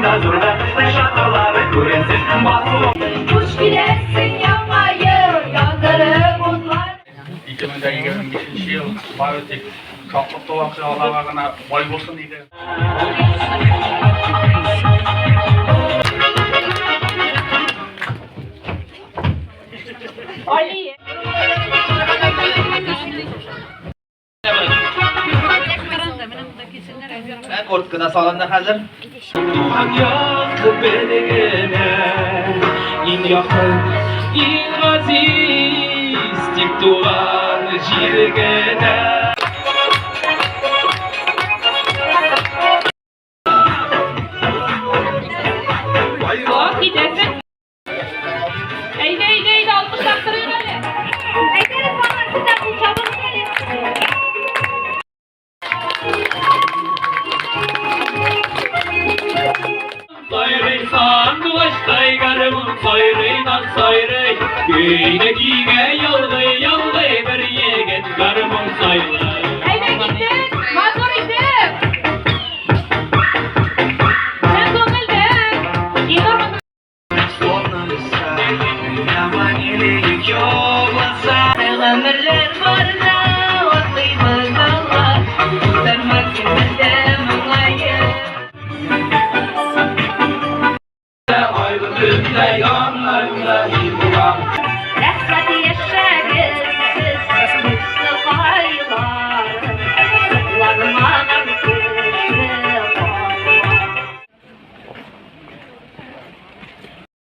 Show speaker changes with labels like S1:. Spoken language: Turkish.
S1: başında zurna şatoları kurensin basılı.
S2: Kuş bilesin yanmayı, yandırı bunlar.
S3: 2025 yıl Bayotek çokluk dolapçı Allah'ına boy bolsun deydi.
S2: Ali.
S4: Ben korkuna salonda hazır.
S1: Yaktı beligine, in yakın, in aziz, dik duran jirgene.
S2: Bak gidersin. Eyde almış taktırıyor Ali. Eyderi falan sizden bu çabuk gelin.
S1: Sayrey sandıvaştay garımın sayreydan sayrey. Güyne giyge yalgay bir yegen garımın sayrey.